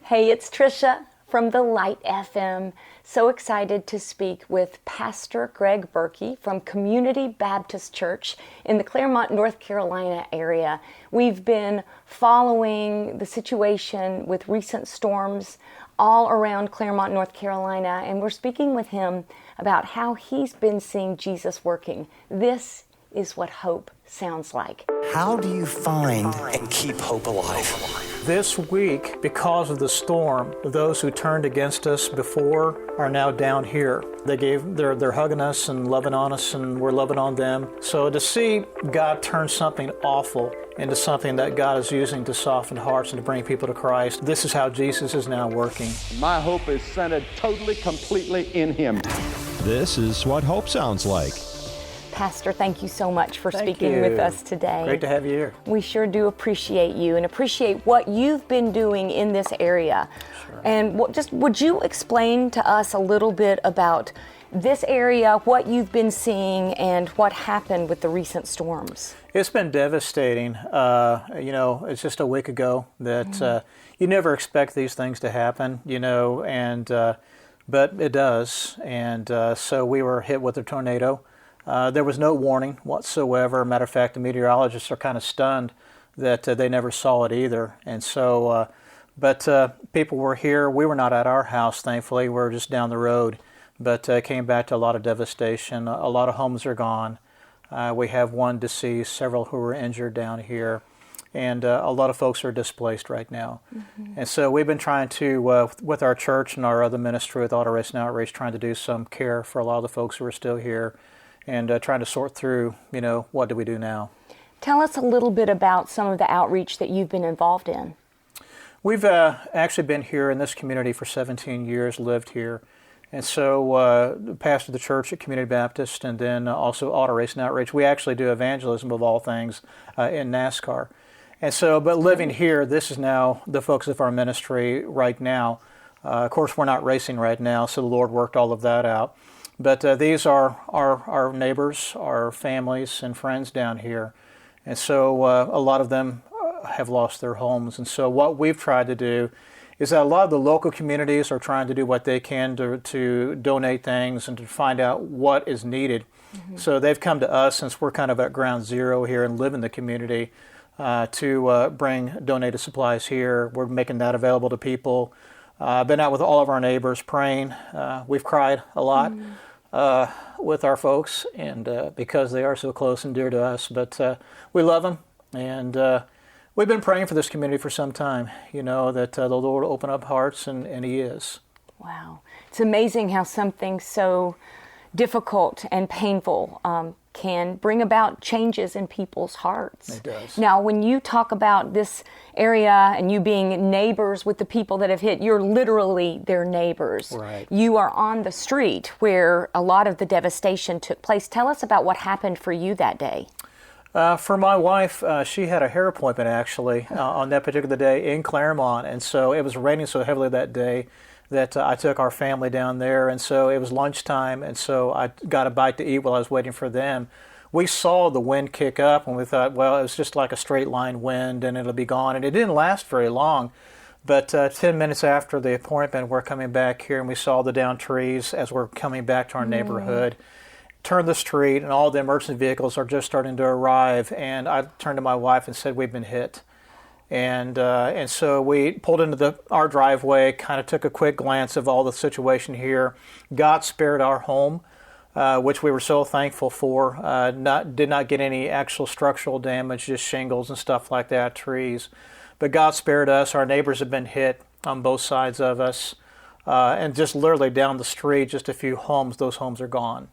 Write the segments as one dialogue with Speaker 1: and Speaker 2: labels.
Speaker 1: Hey, it's Tricia from the Light FM. So excited to speak with Pastor Greg Berkey from Community Baptist Church in the Claremont, North Carolina area. We've been following the situation with recent storms all around Claremont, North Carolina, and we're speaking with him about how he's been seeing Jesus working. This is what hope sounds like.
Speaker 2: How do you find and keep hope alive?
Speaker 3: This week, because of the storm, those who turned against us before are now down here. They're hugging us and loving on us, and we're loving on them. So to see God turn something awful into something that God is using to soften hearts and to bring people to Christ, this is how Jesus is now working.
Speaker 4: My hope is centered totally, completely in Him.
Speaker 5: This is what hope sounds like.
Speaker 1: Pastor, thank you so much for
Speaker 3: Thank
Speaker 1: speaking
Speaker 3: you.
Speaker 1: with us today.
Speaker 3: Great to have you here.
Speaker 1: We sure do appreciate you and appreciate what you've been doing in this area.
Speaker 3: Sure.
Speaker 1: And would you explain to us a little bit about this area, what you've been seeing, and what happened with the recent storms?
Speaker 3: It's been devastating. It's just a week ago that you never expect these things to happen, but it does. And so we were hit with a tornado. There was no warning whatsoever. Matter of fact, the meteorologists are kind of stunned that they never saw it either. And so, but people were here. We were not at our house, thankfully. We were just down the road. But came back to a lot of devastation. A lot of homes are gone. We have one deceased, several who were injured down here. And a lot of folks are displaced right now. Mm-hmm. And so we've been trying to, with our church and our other ministry with Auto Race and Outreach, trying to do some care for a lot of the folks who are still here. And trying to sort through, what do we do now?
Speaker 1: Tell us a little bit about some of the outreach that you've been involved in.
Speaker 3: We've actually been here in this community for 17 years, lived here. And so pastor the church at Community Baptist and then also Auto Race and Outreach. We actually do evangelism of all things in NASCAR. And so, but living here, this is now the focus of our ministry right now. Of course, we're not racing right now, so the Lord worked all of that out. But these are our neighbors, our families and friends down here. And so a lot of them have lost their homes. And so what we've tried to do is that a lot of the local communities are trying to do what they can to donate things and to find out what is needed. Mm-hmm. So they've come to us, since we're kind of at ground zero here and live in the community, to bring donated supplies here. We're making that available to people. I've been out with all of our neighbors praying. We've cried a lot with our folks, and because they are so close and dear to us. But we love them, and we've been praying for this community for some time, that the Lord will open up hearts, and He is.
Speaker 1: Wow. It's amazing how something so difficult and painful can bring about changes in people's hearts.
Speaker 3: It does.
Speaker 1: Now, when you talk about this area and you being neighbors with the people that have hit, you're literally their neighbors.
Speaker 3: Right.
Speaker 1: You are on the street where a lot of the devastation took place. Tell us about what happened for you that day.
Speaker 3: For my wife, she had a hair appointment actually on that particular day in Claremont, and so it was raining so heavily that day that I took our family down there, and so it was lunchtime, and so I got a bite to eat while I was waiting for them. We saw the wind kick up, and we thought, well, it was just like a straight line wind, and it'll be gone, and it didn't last very long. But 10 minutes after the appointment, we're coming back here, and we saw the downed trees as we're coming back to our neighborhood. Turned the street, and all the emergency vehicles are just starting to arrive, and I turned to my wife and said, we've been hit. And so we pulled into our driveway, kind of took a quick glance of all the situation here. God spared our home, which we were so thankful for. Did not get any actual structural damage, just shingles and stuff like that, trees. But God spared us. Our neighbors have been hit on both sides of us. And just literally down the street, just a few homes, those homes are gone.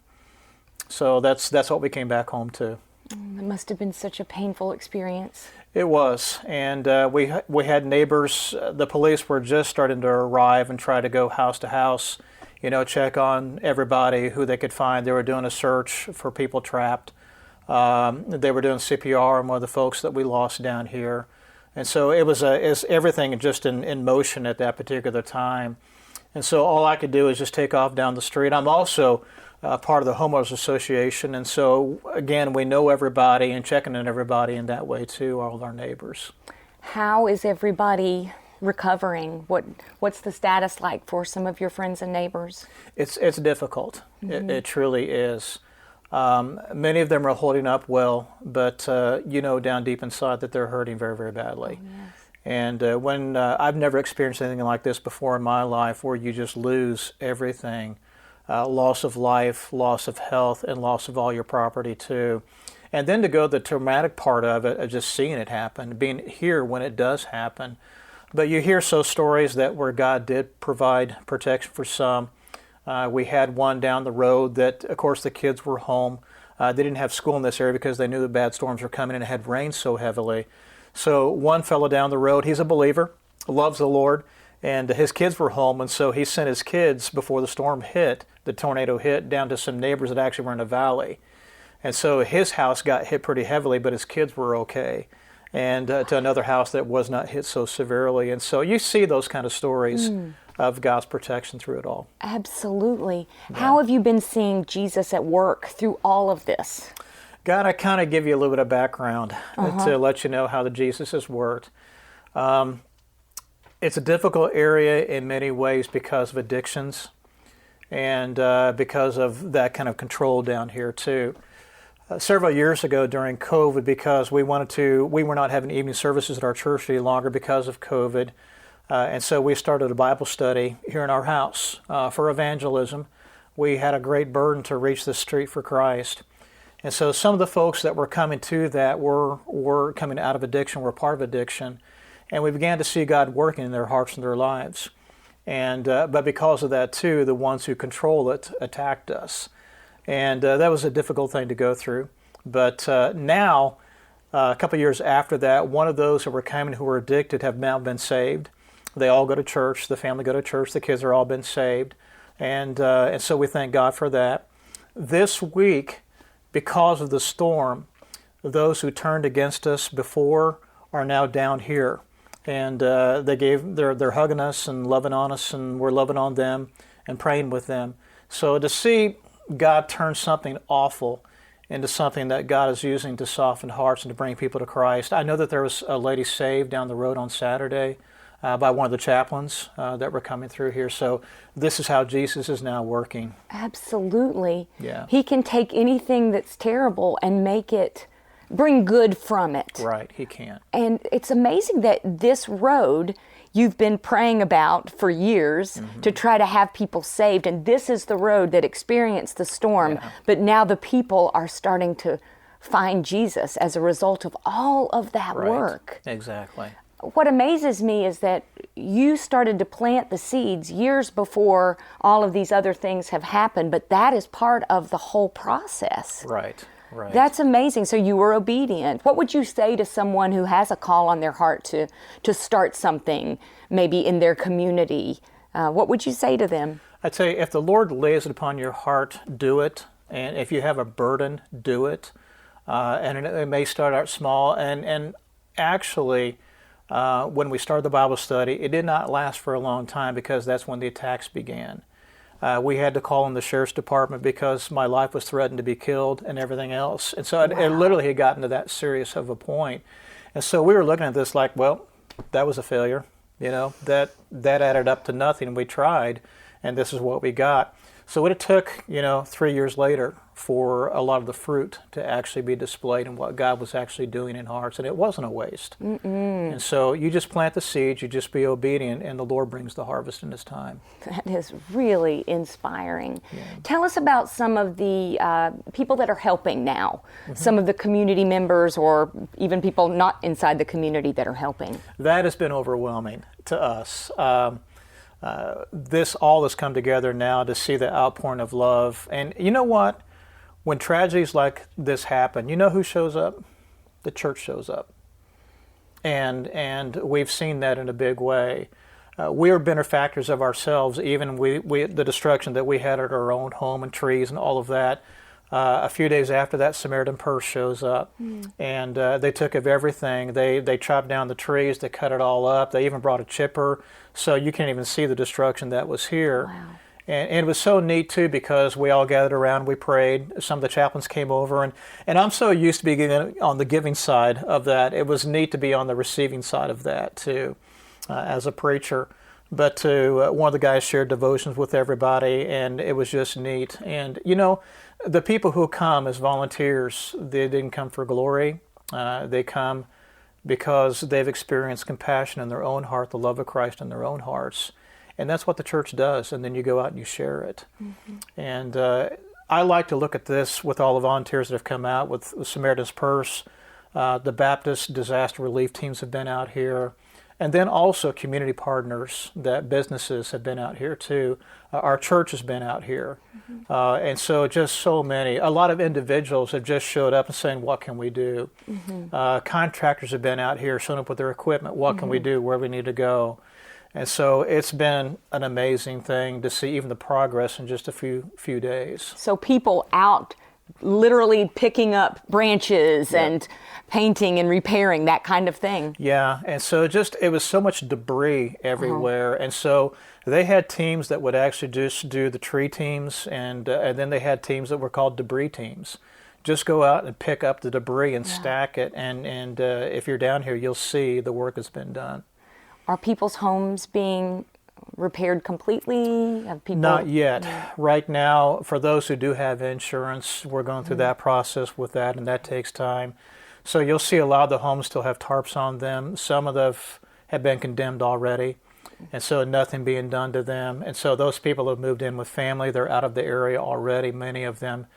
Speaker 3: So that's what we came back home to.
Speaker 1: It must have been such a painful experience.
Speaker 3: It was, and we had neighbors. The police were just starting to arrive and try to go house to house, check on everybody who they could find. They were doing a search for people trapped. They were doing CPR on one of the folks that we lost down here, and so it was everything just in motion at that particular time. And so all I could do is just take off down the street. I'm also part of the homeowners association, and so again, we know everybody and checking on everybody in that way too, all of our neighbors.
Speaker 1: How is everybody recovering? What's the status like for some of your friends and neighbors?
Speaker 3: It's difficult. It truly is. Many of them are holding up well, but down deep inside that they're hurting very, very badly.
Speaker 1: Oh, yes.
Speaker 3: And when I've never experienced anything like this before in my life, where you just lose everything, loss of life, loss of health, and loss of all your property too. And then to go the traumatic part of it, of just seeing it happen, being here when it does happen. But you hear stories that where God did provide protection for some. We had one down the road that, of course, the kids were home. They didn't have school in this area because they knew the bad storms were coming and it had rained so heavily. So one fellow down the road, he's a believer, loves the Lord, and his kids were home, and so he sent his kids before the storm hit, the tornado hit, down to some neighbors that actually were in a valley. And so his house got hit pretty heavily, but his kids were okay. And to another house that was not hit so severely. And so you see those kind of stories of God's protection through it all.
Speaker 1: Absolutely. Yeah. How have you been seeing Jesus at work through all of this?
Speaker 3: God, I kind of give you a little bit of background to let you know how the Jesus has worked. It's a difficult area in many ways because of addictions and because of that kind of control down here too. Several years ago during COVID, because we were not having evening services at our church any longer because of COVID, and so we started a Bible study here in our house for evangelism. We had a great burden to reach the street for Christ. And so some of the folks that were coming to that were coming out of addiction, were part of addiction, and we began to see God working in their hearts and their lives. And but because of that too, the ones who control it attacked us. And that was a difficult thing to go through. But now, a couple of years after that, one of those who were coming who were addicted have now been saved. They all go to church. The family go to church. The kids are all been saved. And so we thank God for that. This week, because of the storm, those who turned against us before are now down here. And they're hugging us and loving on us, and we're loving on them and praying with them. So to see God turn something awful into something that God is using to soften hearts and to bring people to Christ. I know that there was a lady saved down the road on Saturday by one of the chaplains that were coming through here. So this is how Jesus is now working.
Speaker 1: Absolutely.
Speaker 3: Yeah.
Speaker 1: He can take anything that's terrible and bring good from it.
Speaker 3: Right, he can.
Speaker 1: And it's amazing that this road you've been praying about for years to try to have people saved, and this is the road that experienced the storm, but now the people are starting to find Jesus as a result of all of that work.
Speaker 3: Exactly.
Speaker 1: What amazes me is that you started to plant the seeds years before all of these other things have happened, but that is part of the whole process.
Speaker 3: Right. Right.
Speaker 1: That's amazing. So you were obedient. What would you say to someone who has a call on their heart to start something, maybe in their community? What would you say to them?
Speaker 3: I'd say if the Lord lays it upon your heart, do it. And if you have a burden, do it. And it may start out small. And actually, when we started the Bible study, it did not last for a long time because that's when the attacks began. We had to call in the sheriff's department because my life was threatened to be killed and everything else. And so it literally had gotten to that serious of a point. And so we were looking at this like, well, that was a failure. That added up to nothing. We tried, and this is what we got. So it took, 3 years later for a lot of the fruit to actually be displayed and what God was actually doing in hearts, and it wasn't a waste. And so you just plant the seeds, you just be obedient, and the Lord brings the harvest in His time.
Speaker 1: That is really inspiring.
Speaker 3: Yeah.
Speaker 1: Tell us about some of the people that are helping now, some of the community members or even people not inside the community that are helping.
Speaker 3: That has been overwhelming to us. This all has come together now to see the outpouring of love. And you know what? When tragedies like this happen, you know who shows up? The church shows up. And we've seen that in a big way. We are benefactors of ourselves, even the destruction that we had at our own home and trees and all of that. A few days after that, Samaritan purse shows up, and they took of everything. They chopped down the trees, they cut it all up. They even brought a chipper, so you can't even see the destruction that was here.
Speaker 1: Wow.
Speaker 3: And it was so neat, too, because we all gathered around, we prayed. Some of the chaplains came over, and I'm so used to being on the giving side of that. It was neat to be on the receiving side of that, too. as a preacher. But one of the guys shared devotions with everybody, and it was just neat. And, the people who come as volunteers, they didn't come for glory. They come because they've experienced compassion in their own heart, the love of Christ in their own hearts. And that's what the church does, and then you go out and you share it. And I like to look at this with all the volunteers that have come out, with Samaritan's Purse. The Baptist disaster relief teams have been out here. And then also community partners, that businesses have been out here too. Our church has been out here. And so just so many, a lot of individuals have just showed up and saying, what can we do? Contractors have been out here showing up with their equipment. What can we do? Where we need to go? And so it's been an amazing thing to see even the progress in just a few days.
Speaker 1: So people out literally picking up branches and painting and repairing, that kind of thing.
Speaker 3: Yeah, and so it was so much debris everywhere. And so they had teams that would actually just do the tree teams, and then they had teams that were called debris teams. Just go out and pick up the debris and stack it, and if you're down here, you'll see the work that's been done.
Speaker 1: Are people's homes being repaired completely? Have people...
Speaker 3: Not yet. Right now, for those who do have insurance, we're going through that process with that, and that takes time. So you'll see a lot of the homes still have tarps on them. Some of them have been condemned already, and so nothing being done to them. And so those people have moved in with family. They're out of the area already, many of them.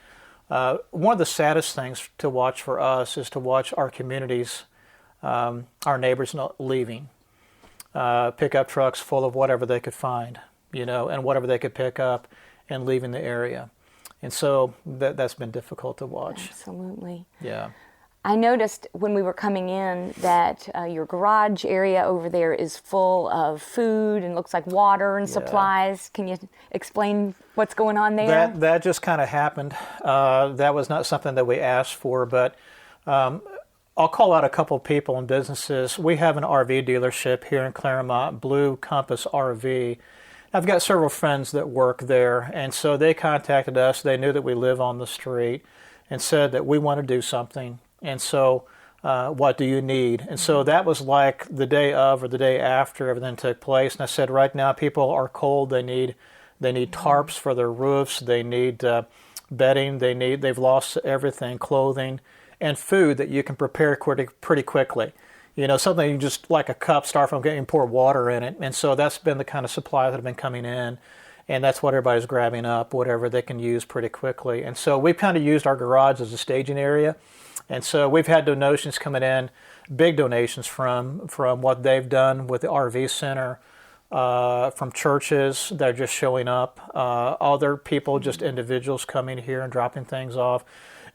Speaker 3: One of the saddest things to watch for us is to watch our communities, our neighbors not leaving. Pickup trucks full of whatever they could find, and whatever they could pick up, and leaving the area. And so that's been difficult to watch.
Speaker 1: Absolutely.
Speaker 3: Yeah.
Speaker 1: I noticed when we were coming in that your garage area over there is full of food and looks like water and supplies. Can you explain what's going on there?
Speaker 3: That just kind of happened. That was not something that we asked for, but I'll call out a couple of people and businesses. We have an RV dealership here in Claremont, Blue Compass RV. I've got several friends that work there, and so they contacted us. They knew that we live on the street and said that we want to do something. And so, what do you need? And so that was like the day of or the day after everything took place. And I said, right now people are cold. They need tarps for their roofs. They need bedding. They've lost everything, clothing, and food that you can prepare pretty quickly. Something you just like a cup, start from getting, pour water in it. And so that's been the kind of supply that have been coming in. And that's what everybody's grabbing up, whatever they can use pretty quickly. And so we've kind of used our garage as a staging area. And so we've had donations coming in, big donations from what they've done with the RV center, from churches that are just showing up, other people, just individuals coming here and dropping things off.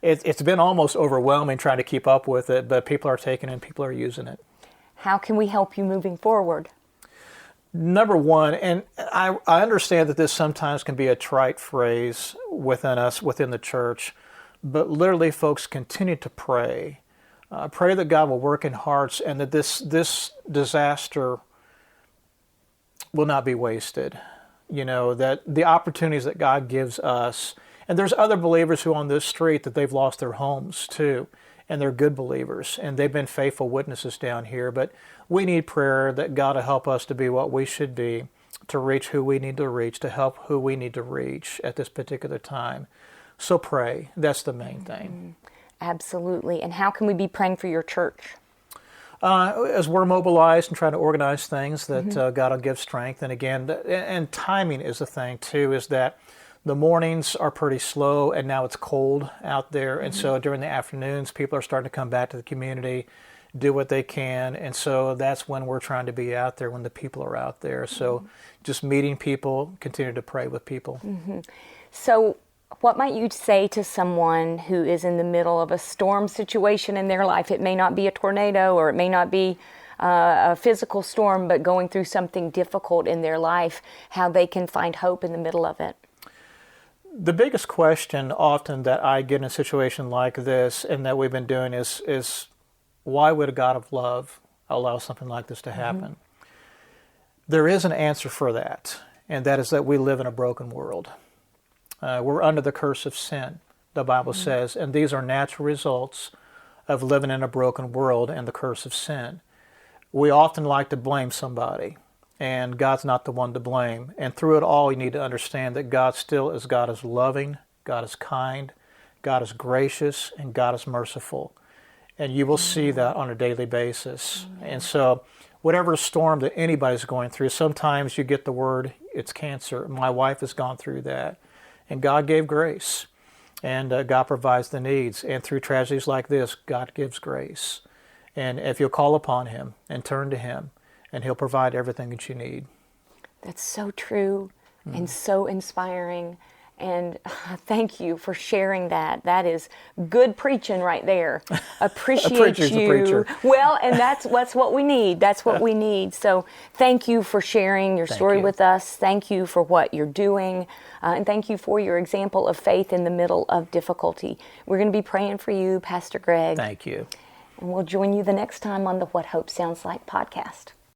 Speaker 3: It's been almost overwhelming trying to keep up with it, but people are taking it and people are using it.
Speaker 1: How can we help you moving forward?
Speaker 3: Number one, and I understand that this sometimes can be a trite phrase within us, within the church, but literally, folks, continue to pray. Pray that God will work in hearts and that this disaster will not be wasted. That the opportunities that God gives us, and there's other believers who on this street that they've lost their homes too, and they're good believers, and they've been faithful witnesses down here, but we need prayer that God will help us to be what we should be, to reach who we need to reach, to help who we need to reach at this particular time. So pray. That's the main thing.
Speaker 1: Absolutely. And how can we be praying for your church?
Speaker 3: As we're mobilized and trying to organize things, that God will give strength. And again, and timing is the thing too, is that the mornings are pretty slow and now it's cold out there. And so during the afternoons, people are starting to come back to the community, do what they can. And so that's when we're trying to be out there, when the people are out there. So just meeting people, continue to pray with people.
Speaker 1: So what might you say to someone who is in the middle of a storm situation in their life? It may not be a tornado or it may not be a physical storm, but going through something difficult in their life, how they can find hope in the middle of it.
Speaker 3: The biggest question often that I get in a situation like this and that we've been doing is why would a God of love allow something like this to happen? There is an answer for that, and that is that we live in a broken world. We're under the curse of sin, the Bible says, and these are natural results of living in a broken world and the curse of sin. we often like to blame somebody, and God's not the one to blame. And through it all, you need to understand that God still is God is loving, God is kind, God is gracious, and God is merciful. And you will see that on a daily basis. And so whatever storm that anybody's going through, sometimes you get the word, it's cancer. My wife has gone through that. And God gave grace. And God provides the needs. And through tragedies like this, God gives grace. And if you'll call upon Him and turn to Him, and He'll provide everything that you need.
Speaker 1: That's so true and so inspiring. And thank you for sharing that. That is good preaching right there. Appreciate
Speaker 3: A preacher's
Speaker 1: you.
Speaker 3: a preacher.
Speaker 1: Well, and that's what we need. That's what we need. So thank you for sharing your story
Speaker 3: you.
Speaker 1: with us. Thank you for what you're doing. And thank you for your example of faith in the middle of difficulty. We're going to be praying for you, Pastor Greg.
Speaker 3: Thank you.
Speaker 1: And we'll join you the next time on the What Hope Sounds Like podcast.